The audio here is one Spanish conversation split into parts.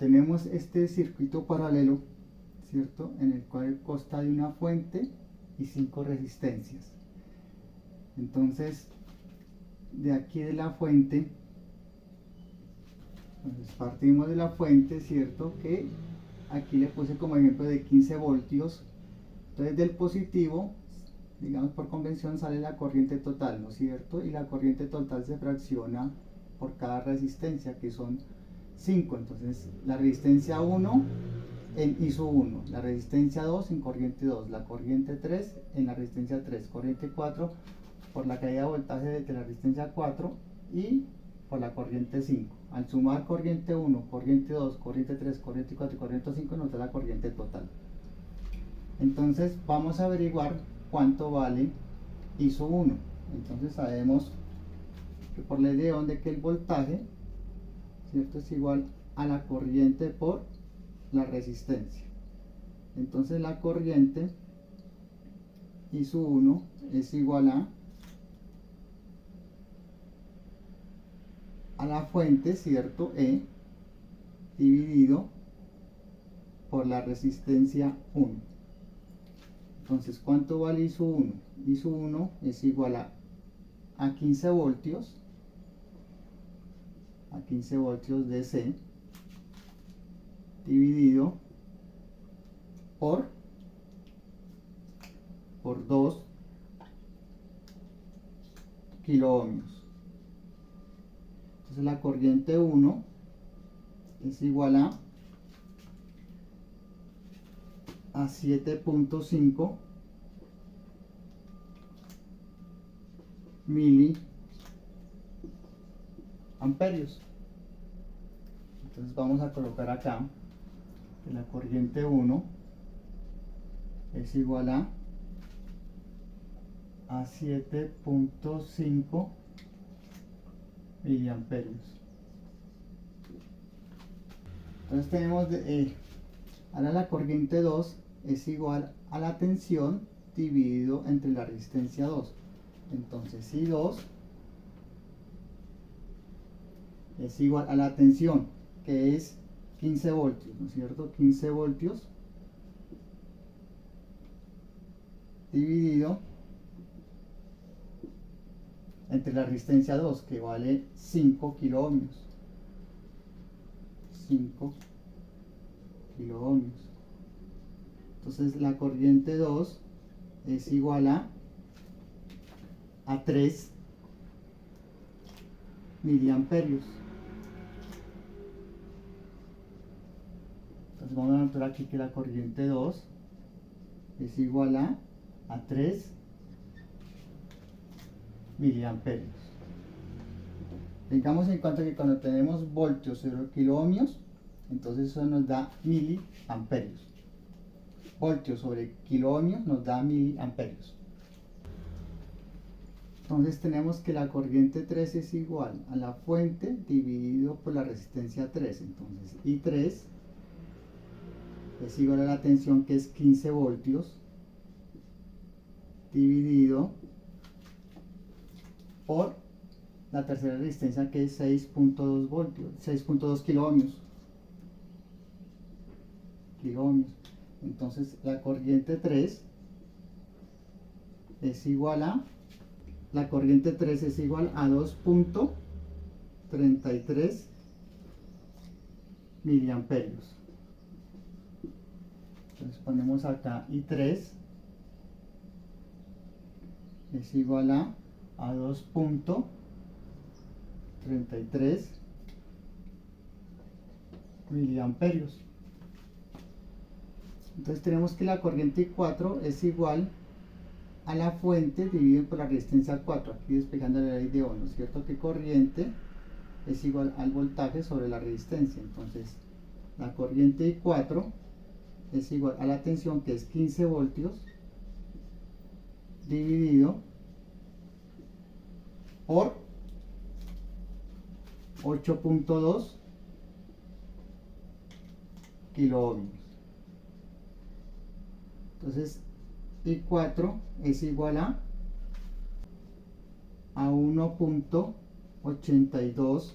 tenemos este circuito paralelo, ¿cierto? En el cual consta de una fuente y 5 resistencias. Entonces, de aquí de la fuente, entonces partimos de la fuente, ¿cierto? Que aquí le puse como ejemplo de 15 voltios. Entonces del positivo, digamos por convención, sale la corriente total, ¿no es cierto? Y la corriente total se fracciona por cada resistencia, que son 5. Entonces la resistencia 1 en I sub 1, la resistencia 2 en corriente 2, la corriente 3 en la resistencia 3, corriente 4 por la caída de voltaje de la resistencia 4 y por la corriente 5. Al sumar corriente 1, corriente 2, corriente 3, corriente 4 y corriente 5 nos da la corriente total. Entonces vamos a averiguar cuánto vale I sub 1. Entonces sabemos que por ley de Ohm de que el voltaje, ¿cierto?, es igual a la corriente por la resistencia. Entonces la corriente I sub 1 es igual a la fuente, ¿cierto?, E dividido por la resistencia 1. Entonces, ¿cuánto vale I sub 1? I sub 1 es igual a 15 voltios, a 15 voltios DC, dividido por 2 kiloohmios. Entonces la corriente 1 es igual a 7.5 miliamperios. Entonces vamos a colocar acá que la corriente 1 es igual a 7.5 miliamperios. Entonces tenemos ahora la corriente 2 es igual a la tensión dividido entre la resistencia 2. Entonces I2 es igual a la tensión, que es 15 voltios, ¿no es cierto? 15 voltios dividido entre la resistencia 2, que vale 5 kiloohmios. 5 kiloohmios. Entonces la corriente 2 es igual a 3 miliamperios. Entonces vamos a notar aquí que la corriente 2 es igual a 3 miliamperios. Tengamos en cuenta que cuando tenemos voltios sobre kiloohmios, entonces eso nos da miliamperios. Voltios sobre kiloohmios nos da miliamperios. Entonces tenemos que la corriente 3 es igual a la fuente dividido por la resistencia 3. Entonces I3 es igual a la tensión, que es 15 voltios dividido por la tercera resistencia, que es 6.2 voltios, 6.2 kiloohmios. Entonces la corriente 3 es igual a 2.33 miliamperios. Entonces ponemos acá I3 es igual a 2.33 miliamperios. Entonces tenemos que la corriente 4 es igual a la fuente dividido por la resistencia 4, aquí despejando la ley de Ohm, ¿no es cierto? Que corriente es igual al voltaje sobre la resistencia. Entonces la corriente 4 es igual a la tensión, que es 15 voltios dividido por 8.2 kiloohmios. Entonces I4 es igual a 1.82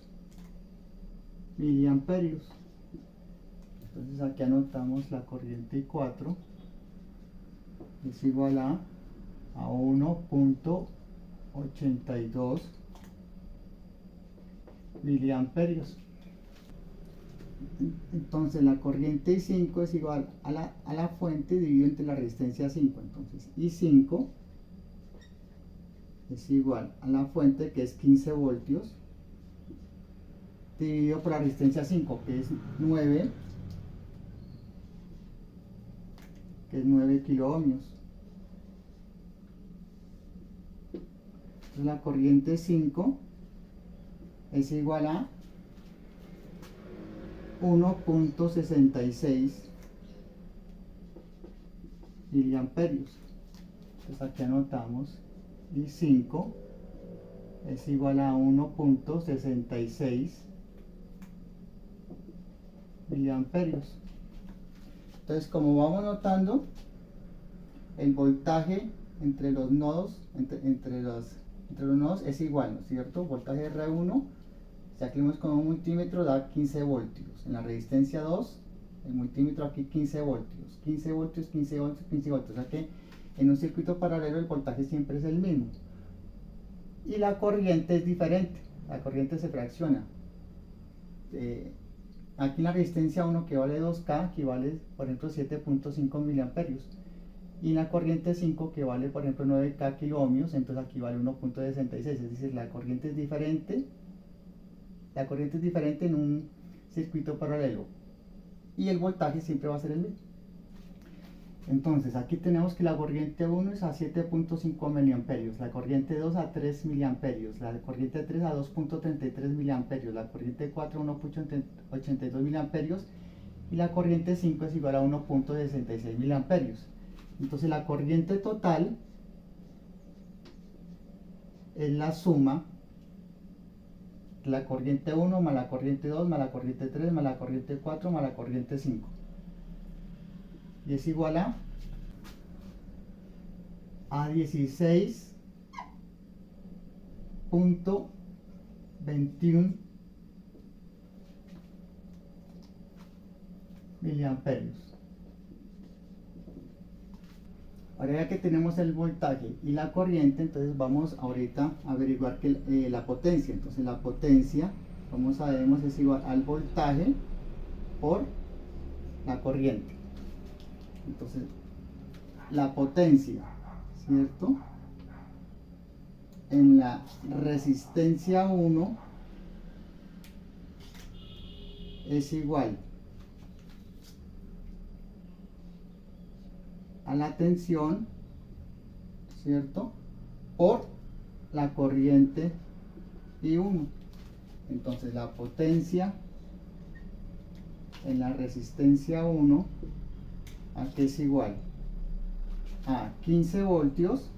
miliamperios. Entonces aquí anotamos la corriente I4 es igual a 1.82 miliamperios. Entonces la corriente I5 es igual a la fuente dividido entre la resistencia 5. Entonces I5 es igual a la fuente, que es 15 voltios, dividido por la resistencia 5, que es 9 kilo ohmios. Entonces la corriente 5 es igual a 1.66 miliamperios. Entonces aquí anotamos I5 es igual a 1.66 miliamperios. Entonces, como vamos notando, el voltaje entre los nodos, entre los nodos es igual, ¿no es cierto? Voltaje R1, ya que vemos con un multímetro, da 15 voltios. En la resistencia 2, el multímetro aquí 15 voltios, 15 voltios, 15 voltios, 15 voltios. O sea que en un circuito paralelo el voltaje siempre es el mismo. Y la corriente es diferente, la corriente se fracciona. Aquí en la resistencia 1, que vale 2K, equivale, por ejemplo, 7.5 miliamperios. Y en la corriente 5, que vale, por ejemplo, 9K kilo ohmios, entonces aquí vale 1.66. Es decir, la corriente es diferente. La corriente es diferente en un circuito paralelo. Y el voltaje siempre va a ser el mismo. Entonces, aquí tenemos que la corriente 1 es a 7.5 miliamperios, la corriente 2 a 3 miliamperios, la corriente 3 a 2.33 miliamperios, la corriente 4 a 1.82 miliamperios y la corriente 5 es igual a 1.66 miliamperios. Entonces, la corriente total es la suma de la corriente 1 más la corriente 2 más la corriente 3 más la corriente 4 más la corriente 5. Y es igual a 16.21 miliamperios. Ahora ya que tenemos el voltaje y la corriente, entonces vamos ahorita a averiguar la potencia. Entonces la potencia, como sabemos, es igual al voltaje por la corriente. Entonces la potencia, ¿cierto? En la resistencia 1 es igual a la tensión, ¿cierto? Por la corriente I1. Entonces la potencia en la resistencia 1 aquí es igual a 15 voltios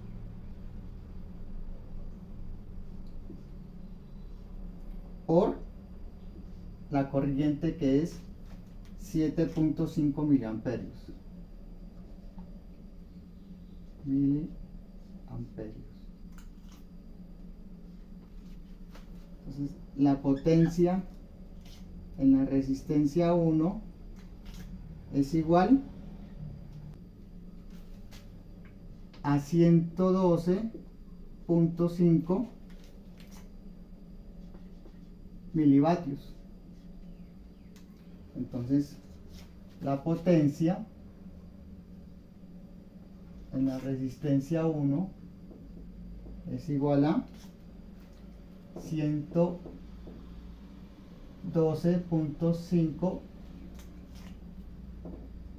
por la corriente, que es 7.5 miliamperios. Entonces la potencia en la resistencia 1 es igual a 112.5 milivatios. Entonces la potencia en la resistencia 1 es igual a 112.5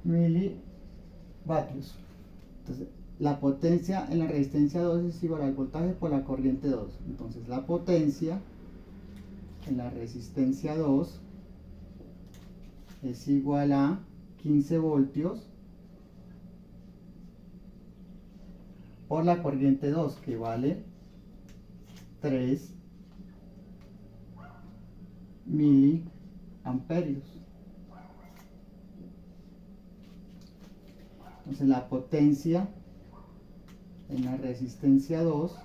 milivatios. Entonces la potencia en la resistencia 2 es igual al voltaje por la corriente 2. Entonces la potencia en la resistencia 2 es igual a 15 voltios por la corriente 2, que vale 3 miliamperios. Entonces la potencia en la resistencia 2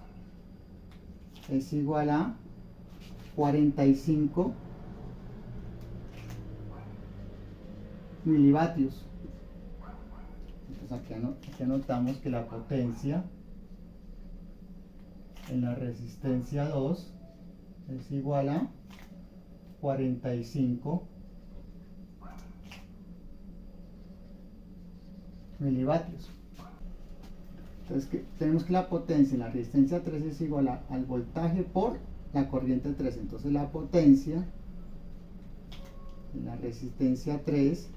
es igual a 45 milivatios. Entonces aquí anotamos que la potencia en la resistencia 2 es igual a 45 milivatios. Entonces tenemos que la potencia en la resistencia 3 es igual al voltaje por la corriente 3. Entonces la potencia en la resistencia 3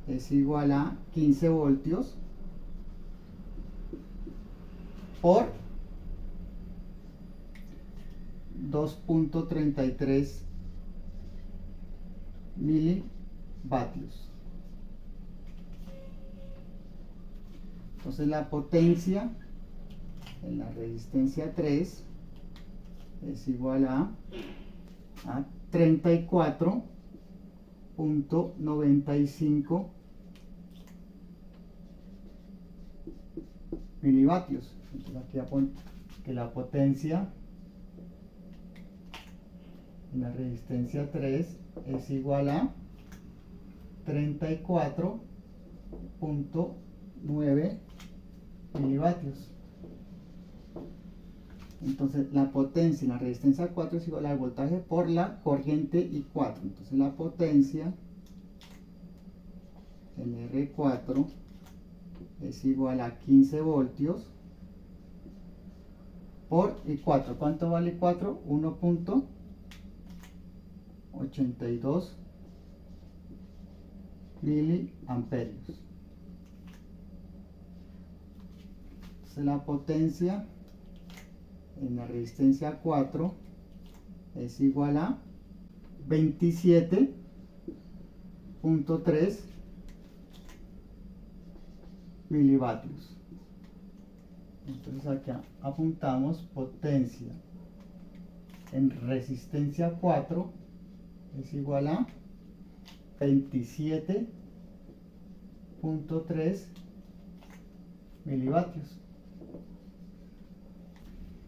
es igual a 15 voltios por 2.33 milivatios. Entonces la potencia en la resistencia 3 es igual a 34.95 milivatios. Entonces aquí apunto que la potencia en la resistencia 3 es igual a 34.9 milivatios. Entonces la potencia en la resistencia 4 es igual al voltaje por la corriente I4. Entonces la potencia en R4 es igual a 15 voltios por I4. ¿Cuánto vale I4? 1.82 miliamperios. Entonces la potencia en la resistencia 4 es igual a 27.3 milivatios. Entonces aquí apuntamos potencia en resistencia 4 es igual a 27.3 milivatios.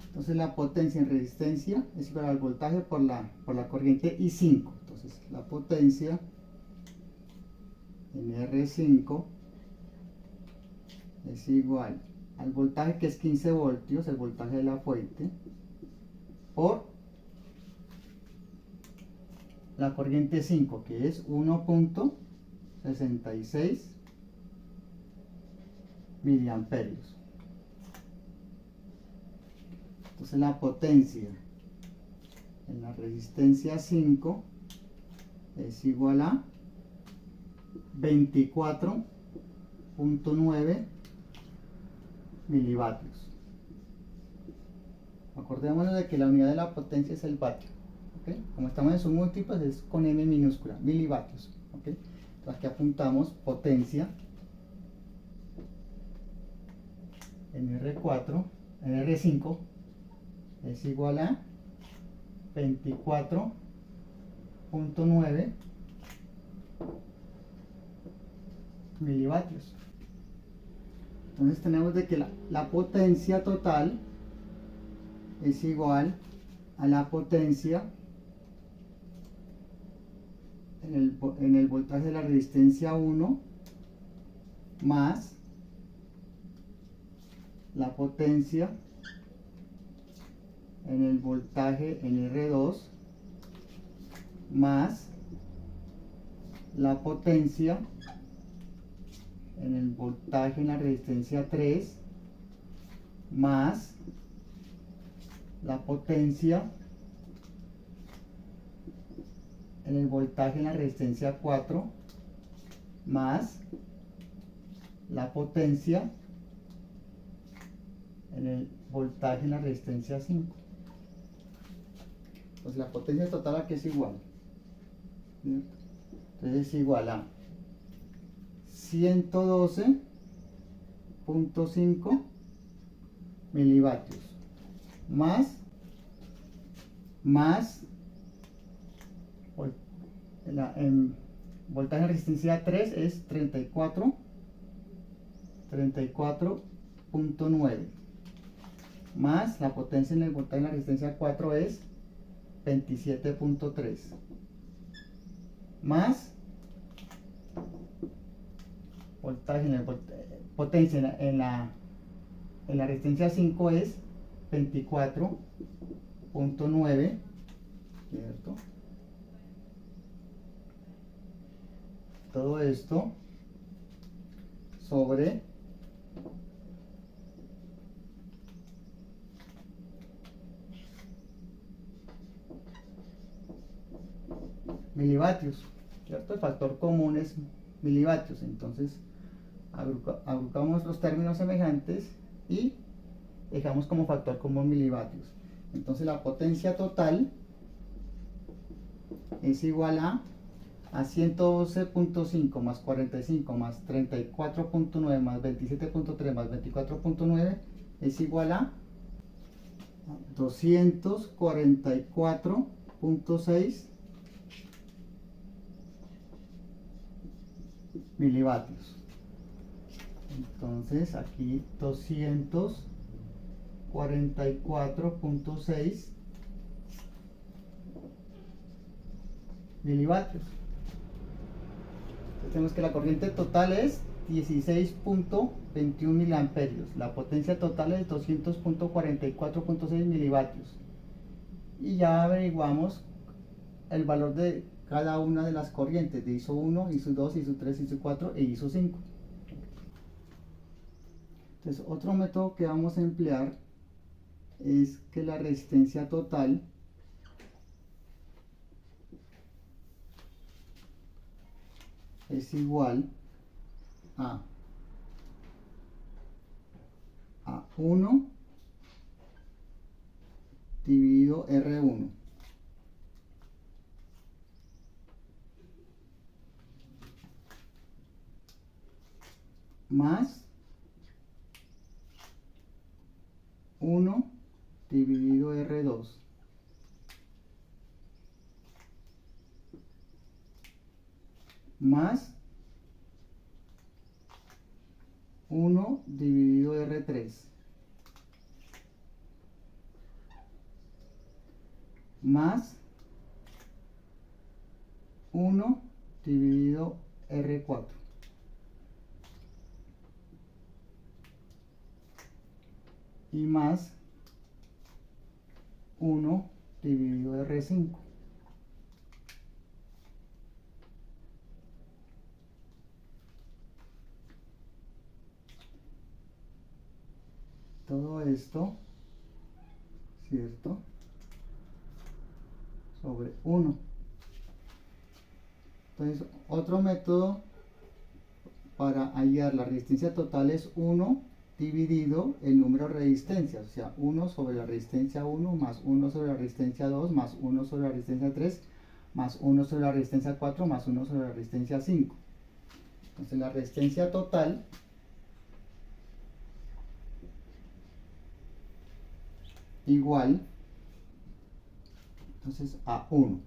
Entonces la potencia en resistencia es igual al voltaje por la corriente I5. Entonces la potencia en R5 es igual al voltaje, que es 15 voltios, el voltaje de la fuente, por la corriente 5, que es 1.66 miliamperios. Entonces la potencia en la resistencia 5 es igual a 24.9 milivatios. Acordémonos de que la unidad de la potencia es el vatio. ¿Okay? Como estamos en submúltiples es con M minúscula, milivatios. ¿Okay? Entonces aquí apuntamos potencia en R4, en R5 es igual a 24.9 milivatios. Entonces tenemos de que la potencia total es igual a la potencia en el voltaje de la resistencia 1 más la potencia en el voltaje en R2 más la potencia en el voltaje en la resistencia 3 más la potencia en el voltaje en la resistencia 4 más la potencia en el voltaje en la resistencia 5. Pues la potencia total aquí es igual. Entonces es igual a 112.5 milivatios más en voltaje de resistencia 3 es 34.9 más la potencia en el voltaje de la resistencia 4 es 27.3 más voltaje, potencia en la resistencia 5 es 24.9, ¿cierto? Todo esto sobre milivatios, ¿cierto? El factor común es milivatios, entonces agrupamos los términos semejantes y dejamos como factor común milivatios. Entonces la potencia total es igual a 112.5 más 45 más 34.9 más 27.3 más 24.9 es igual a 244.6 milivatios. Entonces aquí 244.6 milivatios. Entonces tenemos que la corriente total es 16.21 miliamperios. La potencia total es 200.44.6 milivatios. Y ya averiguamos el valor de cada una de las corrientes de ISO 1, ISO 2, ISO 3, ISO 4 e ISO 5. Entonces, otro método que vamos a emplear es que la resistencia total es igual a 1 dividido R1 más 1 dividido R2 más 1 dividido R3 más 1 dividido R4 y más 1 dividido R5. Todo esto, ¿cierto? Sobre 1. Entonces, otro método para hallar la resistencia total es 1 dividido el número de resistencias, o sea, 1 sobre la resistencia 1 más 1 sobre la resistencia 2 más 1 sobre la resistencia 3 más 1 sobre la resistencia 4 más 1 sobre la resistencia 5. Entonces, la resistencia total igual entonces a 1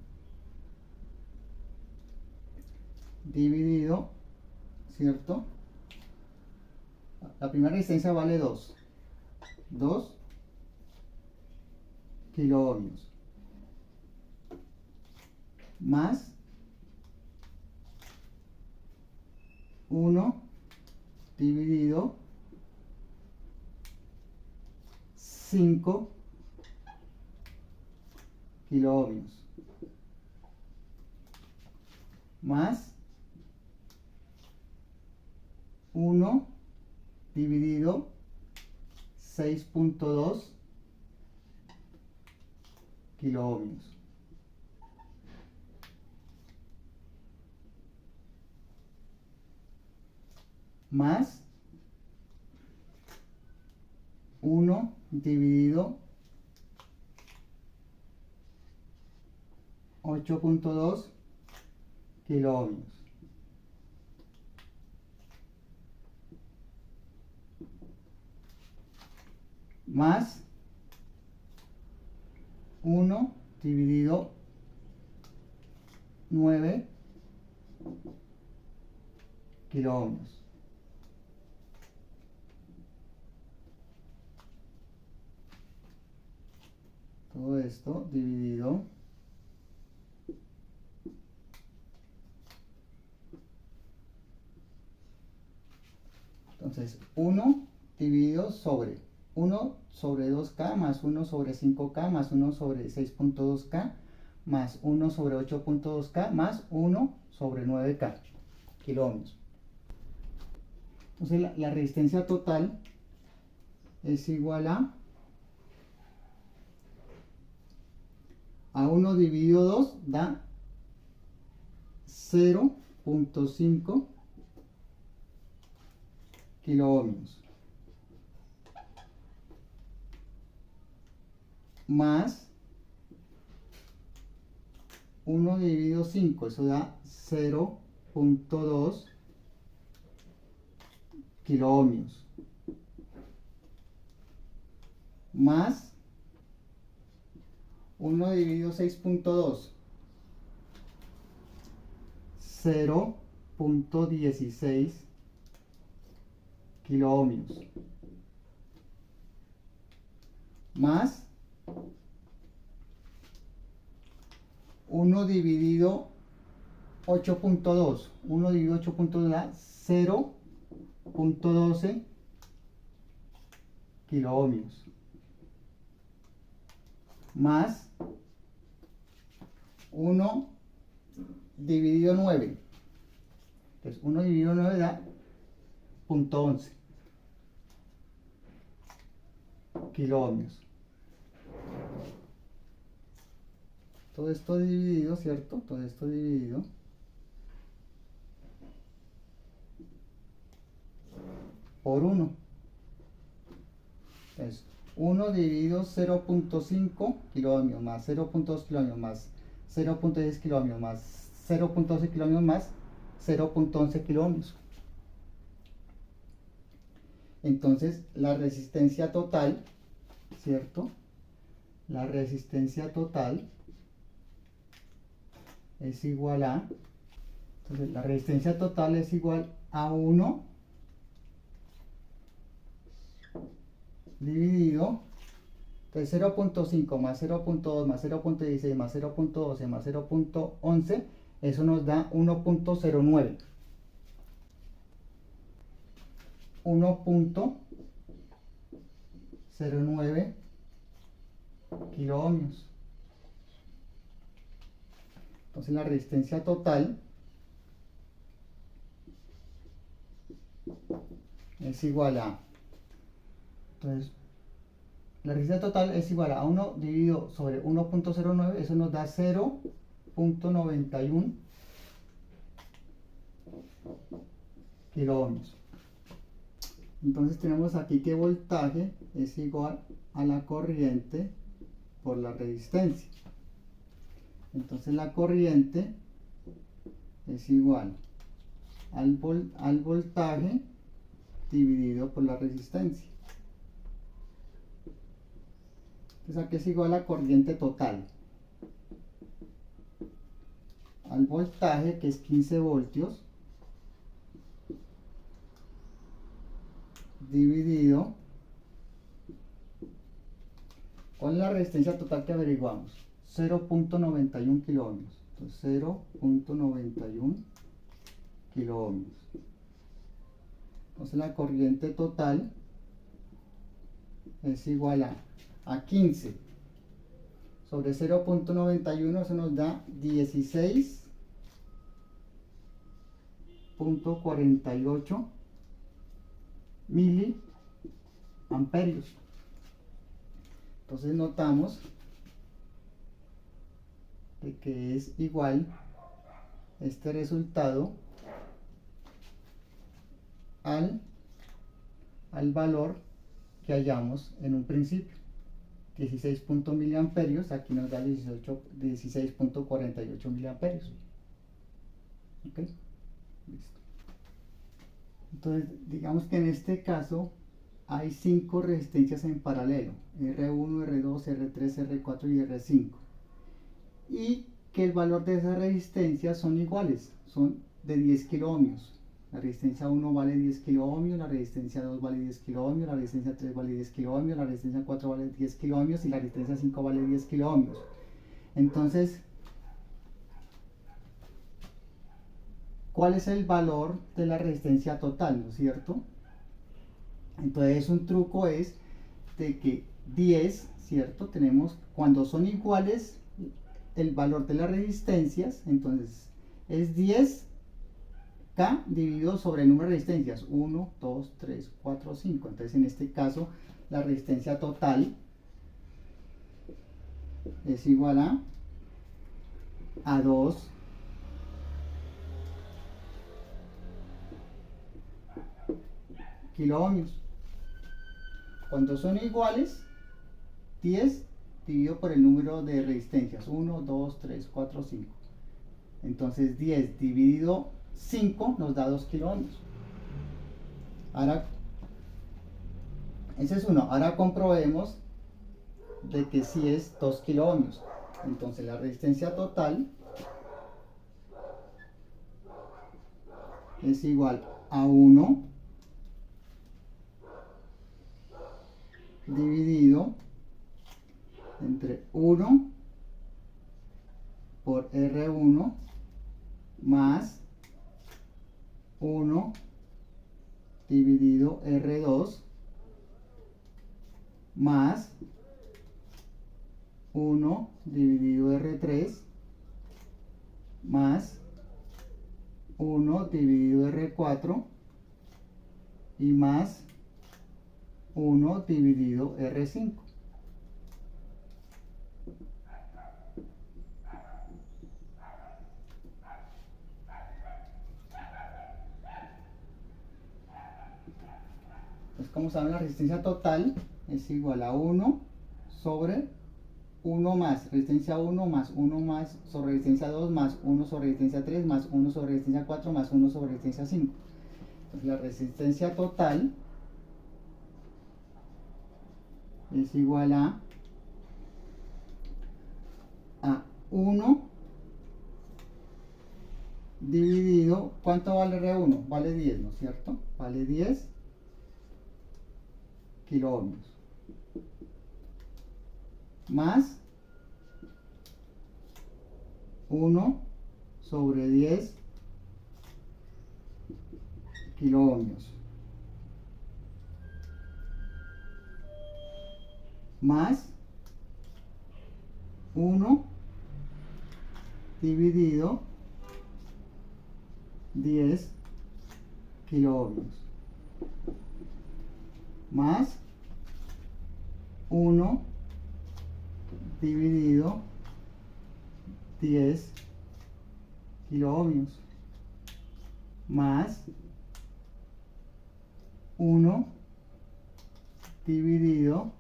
dividido, ¿cierto? La primera resistencia vale 2 kiloohmios más 1 dividido 5 kiloohmios más 1 dividido 6.2 kiloohmios más 1 dividido 8.2 kiloohmios más 1 dividido 9 kiloohmios. Todo esto dividido Entonces 1 dividido sobre 1 sobre 2K más 1 sobre 5K más 1 sobre 6.2K más 1 sobre 8.2K más 1 sobre 9K kilo ohmios. Entonces la resistencia total es igual a 1 dividido 2 da 0.5 kilo ohmios más 1 dividido 5, eso da 0.2 kilo ohmios más 1 dividido 6.2, 0.16 kilo ohmios más 1 dividido 8.2, 1 dividido 8.2 da 0.12 kilo ohmios más 1 dividido 9. Entonces 1 dividido 9 da 0.11 kilo ohmios. Todo esto dividido, ¿cierto? Todo esto dividido por 1. Entonces 1 dividido 0.5 kilo ohmios más 0.2 kilo ohmios más 0.10 kilo ohmios más 0.12 kilo ohmios más 0.11 kilo ohmios. Entonces la resistencia total, ¿cierto? La resistencia total es igual a, entonces la resistencia total es igual a 1 dividido, entonces 0.5 más 0.2 más 0.16 más 0.12 más 0.11, eso nos da 1.09. 1.09 kilo ohmios. Entonces la resistencia total es igual a, entonces la resistencia total es igual a 1 dividido sobre 1.09, eso nos da 0.91 kilo ohmios. Entonces tenemos aquí que voltaje es igual a la corriente por la resistencia. Entonces la corriente es igual al voltaje dividido por la resistencia. Entonces aquí es igual a la corriente total al voltaje, que es 15 voltios, dividido con la resistencia total que averiguamos, 0.91 kilo ohmios. Entonces 0.91 kilo ohmios. Entonces la corriente total es igual a 15 sobre 0.91, eso nos da 16.48 miliamperios. Entonces notamos de que es igual este resultado al valor que hallamos en un principio, 16 miliamperios, aquí nos da 16.48 miliamperios. ¿Ok? Listo. Entonces, digamos que en este caso hay 5 resistencias en paralelo, R1, R2, R3, R4 y R5. Y que el valor de esas resistencias son iguales, son de 10 kilo ohmios. La resistencia 1 vale 10 kilo ohmios, la resistencia 2 vale 10 kilo ohmios, la resistencia 3 vale 10 kilo ohmios, la resistencia 4 vale 10 kilo ohmios y la resistencia 5 vale 10 kilo ohmios. Entonces, ¿cuál es el valor de la resistencia total, no es cierto? Entonces un truco es de que 10, ¿cierto? Tenemos, cuando son iguales el valor de las resistencias, entonces es 10K dividido sobre el número de resistencias, 1, 2, 3, 4, 5. Entonces en este caso la resistencia total es igual a 2 kilo ohmios. Cuando son iguales, 10 dividido por el número de resistencias, 1, 2, 3, 4, 5. Entonces 10 dividido 5 nos da 2 kilo ohmios. Ahora, ese es uno. Ahora comprobemos de que sí es 2 kilo ohmios. Entonces la resistencia total es igual a 1 dividido entre 1 por R1 más 1 dividido R2 más 1 dividido R3 más 1 dividido R4 y más 1 dividido R5. Entonces, como saben, la resistencia total es igual a 1 sobre 1 más resistencia 1 más 1 más sobre resistencia 2 más 1 sobre resistencia 3 más 1 sobre resistencia 4 más 1 sobre resistencia 5. Entonces, la resistencia total es igual a 1 dividido, ¿cuánto vale R1? Vale 10, ¿no es cierto? Vale 10 kilo ohmios. Más 1 sobre 10 kilo ohmios. Más 1 dividido 10 kilo ohmios. Más 1 dividido 10 kilo ohmios. Más 1 dividido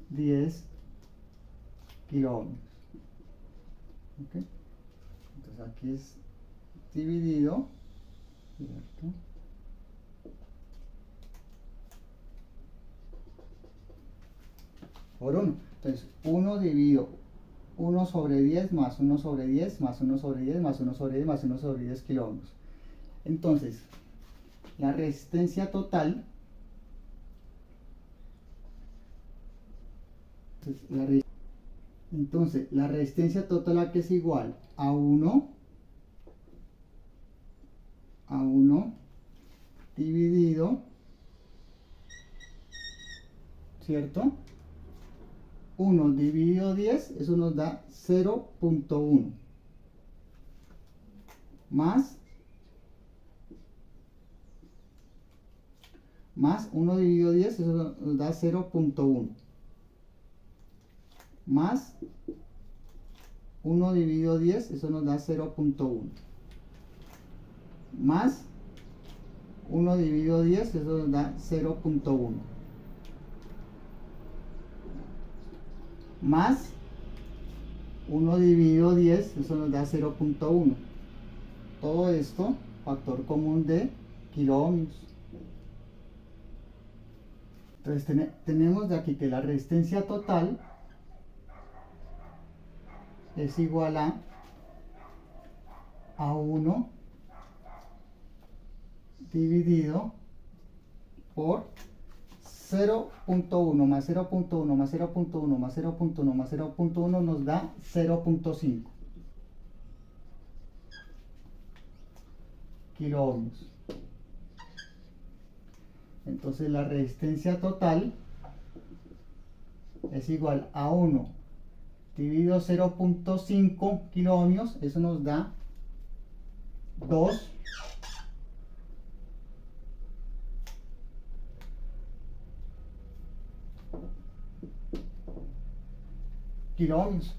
10 kilo ohmios. ¿Okay? Entonces aquí es dividido, ¿cierto? Por 1. Entonces 1 dividido 1 sobre 10 más 1 sobre 10 más 1 sobre 10 más 1 sobre 10 más 1 sobre 10 kilo ohmios. Entonces, la resistencia total la resistencia total aquí es igual a 1 dividido, ¿cierto? 1 dividido 10, eso nos da 0.1 más 1 dividido 10, eso nos da 0.1 más 1 dividido 10, eso nos da 0.1 más 1 dividido 10, eso nos da 0.1 más 1 dividido 10, eso nos da 0.1. Todo esto, factor común de kilo ohmios. Entonces tenemos de aquí que la resistencia total es igual a 1 dividido por 0.1 más 0.1 más 0.1 más 0.1 más 0.1 nos da 0.5 kilo ohmios. Entonces la resistencia total es igual a 1 dividido 0.5 kilo ohmios, eso nos da 2 kilo ohmios.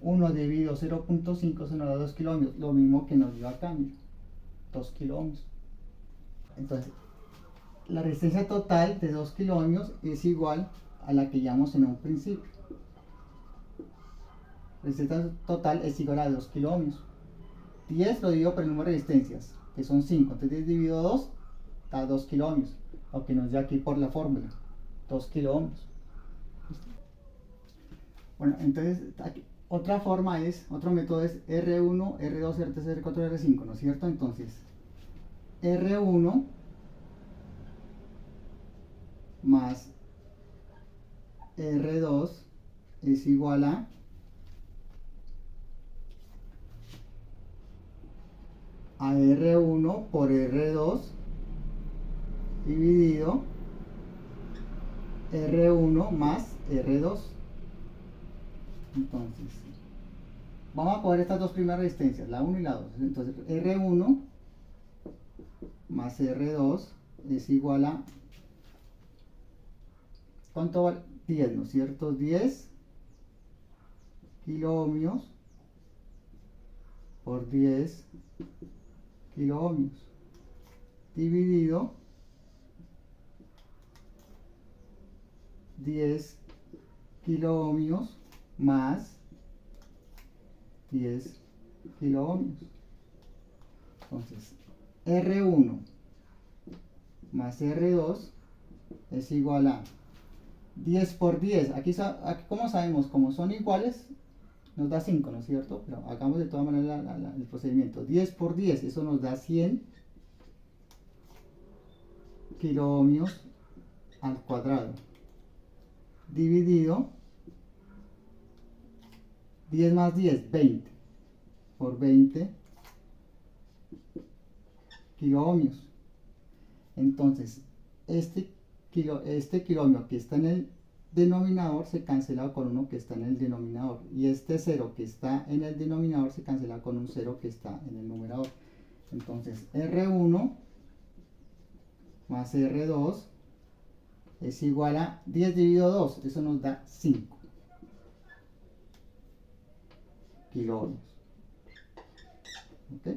1 dividido 0.5 se nos da 2 kilo ohmios, lo mismo que nos dio acá, mira, 2 kilo ohmios. Entonces, la resistencia total de 2 kilo ohmios es igual a la que llamamos en un principio. La resistencia total es igual a 2 kilo ohmios. 10 lo divido por el número de resistencias, que son 5. Entonces 10 dividido 2 da 2 kilo ohmios, lo que nos da aquí por la fórmula, 2 kilo ohmios. Bueno, entonces aquí, otra forma es, otro método es R1, R2, R3, R4, R5, ¿no es cierto? Entonces, R1 más R2 es igual a R1 por R2 dividido R1 más R2. Entonces, vamos a coger estas dos primeras resistencias, la 1 y la 2. Entonces, R1 más R2 es igual a, ¿cuánto vale? 10, ¿no es cierto? 10 kilo ohmios por 10 kilo ohmios dividido 10 kilo ohmios más 10 kilo ohmios. Entonces, R1 más R2 es igual a 10 por 10. Aquí, ¿cómo sabemos? Como son iguales, nos da 5, ¿no es cierto? Pero hagamos de todas maneras el procedimiento. 10 por 10, eso nos da 100 kilo ohmios al cuadrado. Dividido 10 más 10, 20. Por 20 kilo ohmios. Entonces, este kilo ohmio que está en el denominador se cancela con uno que está en el denominador. Y este 0 que está en el denominador se cancela con un 0 que está en el numerador. Entonces, R1 más R2 es igual a 10 dividido 2. Eso nos da 5 kilo ohmios. ¿Ok?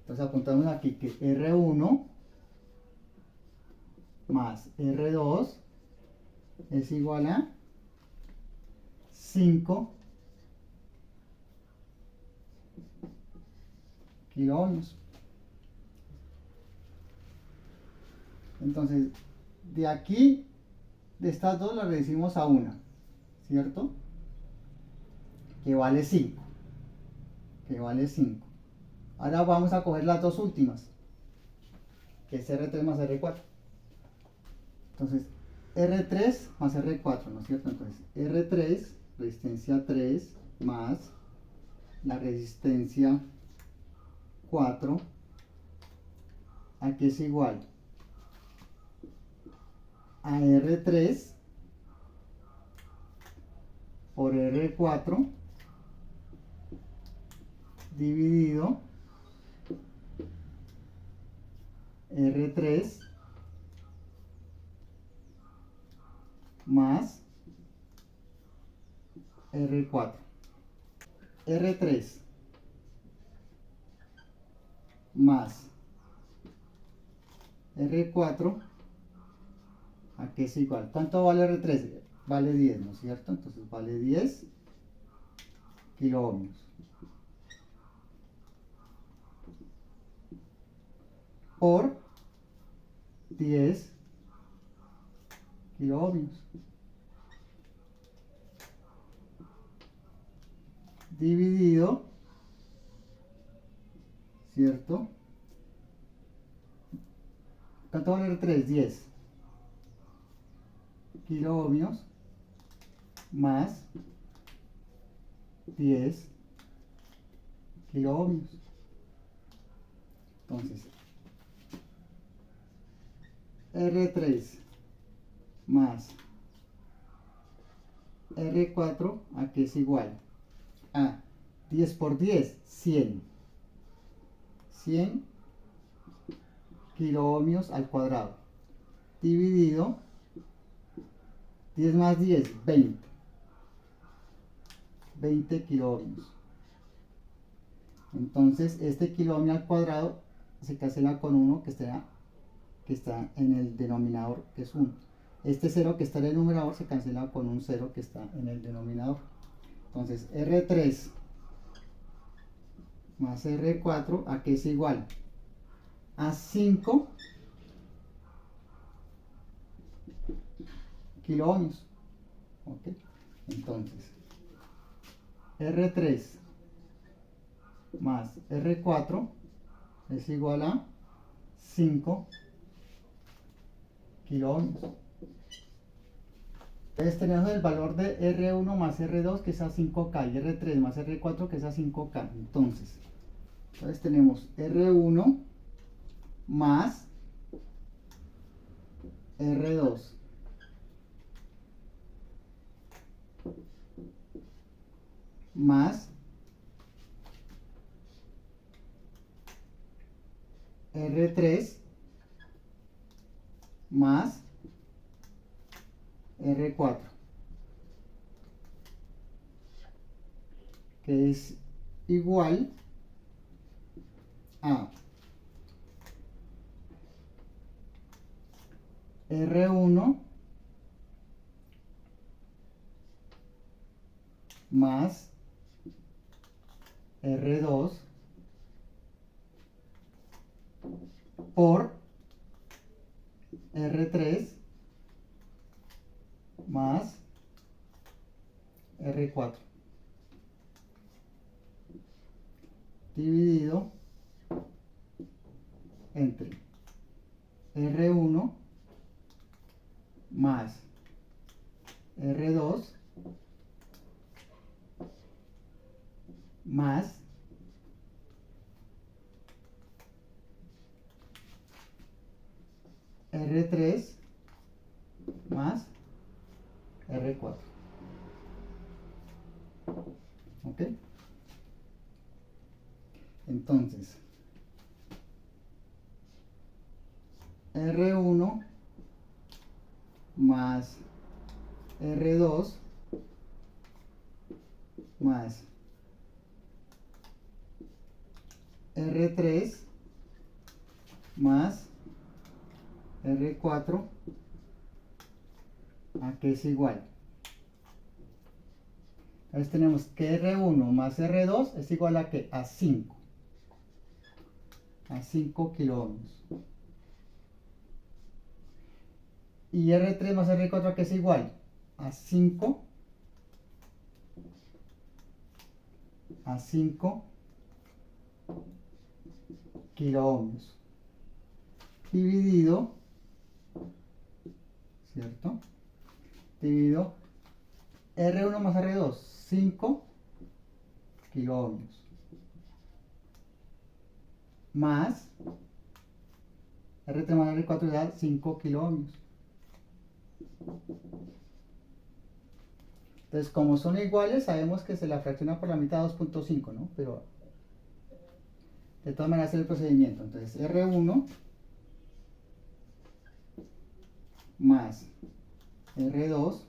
Entonces apuntamos aquí que R1 más R2 es igual a 5 kilo ohmios. Entonces, de aquí, de estas dos las reducimos a una, ¿cierto? Que vale 5. Que vale 5. Ahora vamos a coger las dos últimas, que es R3 más R4. Entonces, R3 más R4, ¿no es cierto? Entonces, R3, resistencia 3, más la resistencia 4, aquí es igual a R3 por R4 dividido R3 más R4. R3 más R4, aquí es igual. ¿Cuánto vale R3? Vale 10, ¿no es cierto? Entonces vale 10 kilo ohmios. Por 10 kilo ohmios. Dividido, ¿cierto? ¿Cuánto vale R3? 10 kilo ohmios más 10 kilo ohmios. Entonces, R3 más R4, aquí es igual a 10 por 10, 100. 100 kiloohmios al cuadrado, dividido 10 más 10, 20. 20 kiloohmios. Entonces, este kiloohmio al cuadrado se cancela con 1 que está en el denominador, que es 1. Este 0 que está en el numerador se cancela con un 0 que está en el denominador. Entonces, R3 más R4, ¿a qué es igual? A 5 kiloohmios. ¿Ok? Entonces, R3 más R4 es igual a 5 kiloohmios. Entonces tenemos el valor de R1 más R2 que es a 5K y R3 más R4 que es a 5K. Entonces tenemos R1 más R2 más R3 más R4, que es igual a R1 más R2 por R3 más R4 dividido entre R1 más R2 más R3 más R4. ¿Ok? Entonces, R1 más R2 más R3 más R4, ¿a qué es igual? Entonces tenemos que R1 más R2 es igual a ¿qué? A 5. A 5 kiloohmios. Y R3 más R4, ¿a qué es igual? A 5 kiloohmios dividido, ¿cierto? Dividido R1 más R2, 5 kiloohmios más R3 más R4 da 5 kiloohmios. Entonces, como son iguales, sabemos que se la fracciona por la mitad 2.5, ¿no? Pero de todas maneras es el procedimiento. Entonces, R1 más R2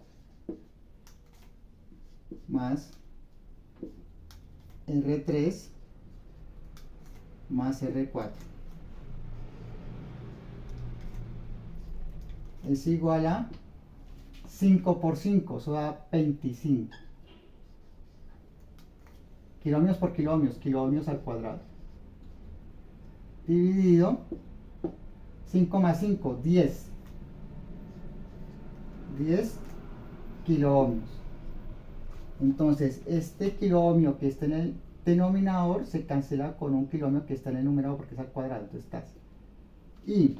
más R3 más R4 es igual a 5 por 5, eso da 25. Kiloohmios por kiloohmios, kiloohmios al cuadrado. Dividido 5 más 5, 10. 10 kiloohmios. Entonces, este kiloohmio que está en el denominador se cancela con un kiloohmio que está en el numerador porque es al cuadrado. Entonces, casi. Y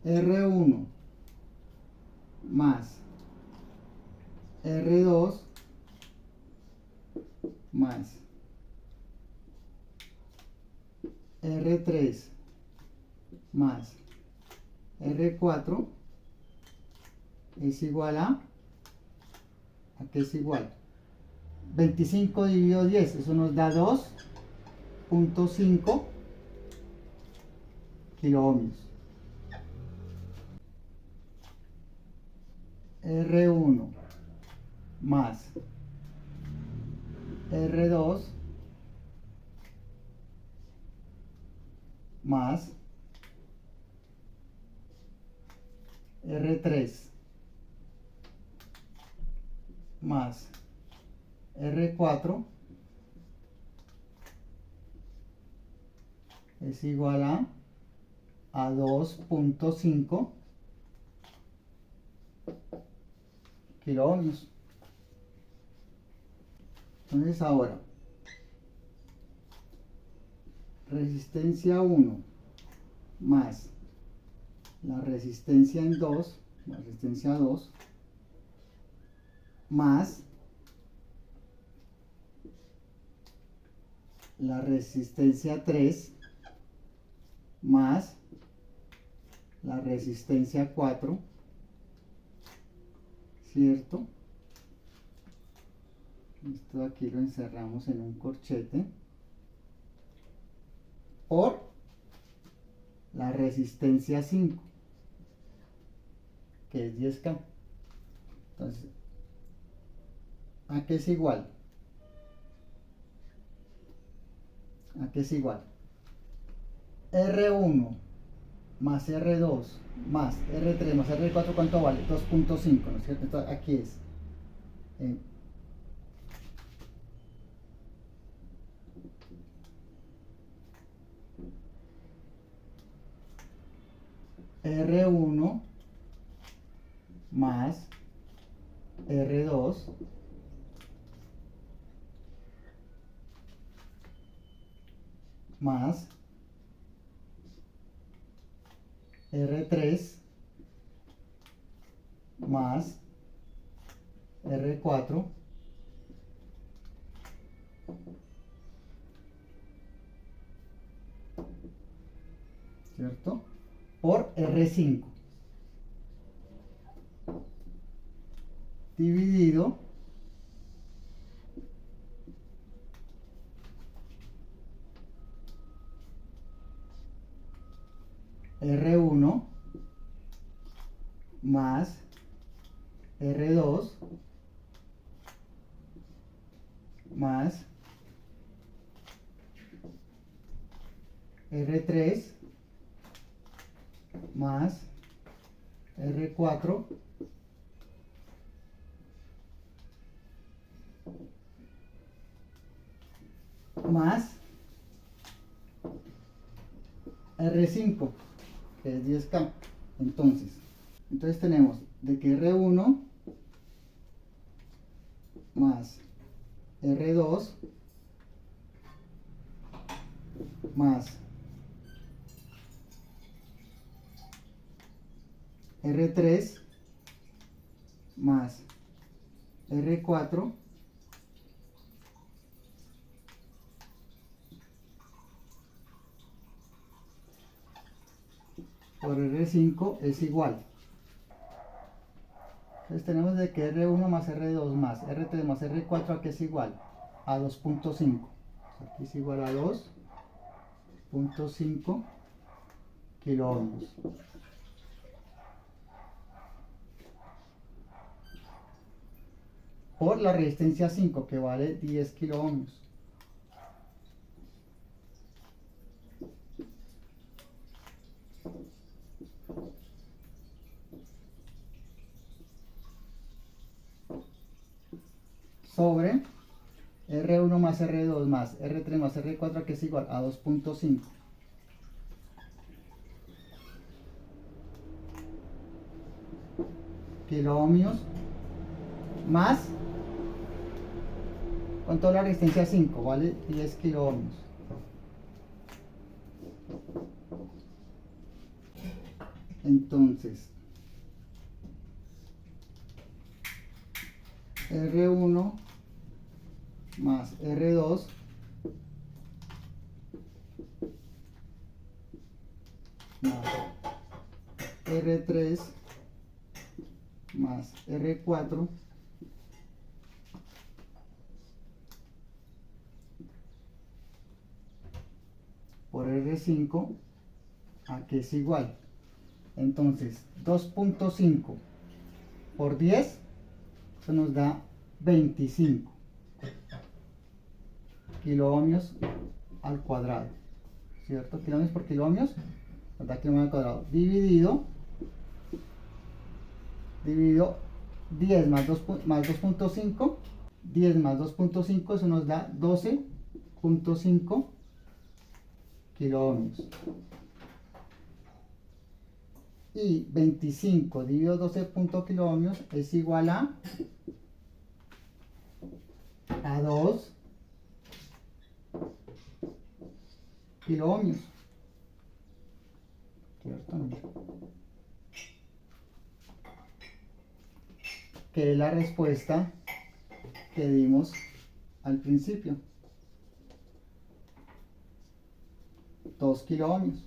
R1 más R2 más R3 más R4 es igual ¿a qué es igual? 25 dividido 10, eso nos da 2.5 kiloohmios. R1 más R2 más R3 más R4 es igual a 2.5 kiloohmios. Entonces ahora, resistencia 1 más la resistencia en 2, la resistencia 2, más la resistencia 3, más la resistencia 4, ¿cierto? Esto aquí lo encerramos en un corchete, por la resistencia 5, que es 10K. Entonces, ¿a qué es igual? ¿A qué es igual? R1 más R2 más R3 más R4, ¿cuánto vale? 2.5, ¿no es cierto? Entonces, aquí es R1 más R2 más R3 más R4 ¿cierto? Por R5 dividido R1 más R2 más R3 más R4 más R5, que es 10K. Entonces tenemos de que R1 más R2 más R3 más R4 por R5 es igual. Entonces tenemos de que R1 más R2 más R3 más R4 aquí es igual a 2.5. Aquí es igual a 2.5 kiloohmios. Por la resistencia 5, que vale 10 kiloohmios. Sobre R1 más R2 más R3 más R4, que es igual a 2.5. kiloohmios más, ¿cuánto es la resistencia 5? Vale 10 kiloohmios. Entonces, R1 más R2 más R3 más R4 por R5, a que es igual. Entonces 2.5 por 10, eso nos da 25 kiloohmios al cuadrado, ¿cierto? Kiloohmios por kiloohmios nos da kiloohmios al cuadrado, dividido 10 más 2.5, 10 más 2.5, eso nos da 12.5 kiloohmios. Y 25 dividido 12 kiloohmios es igual a 2 kiloohmios, ¿cierto? Que es la respuesta que dimos al principio, 2 kiloohmios.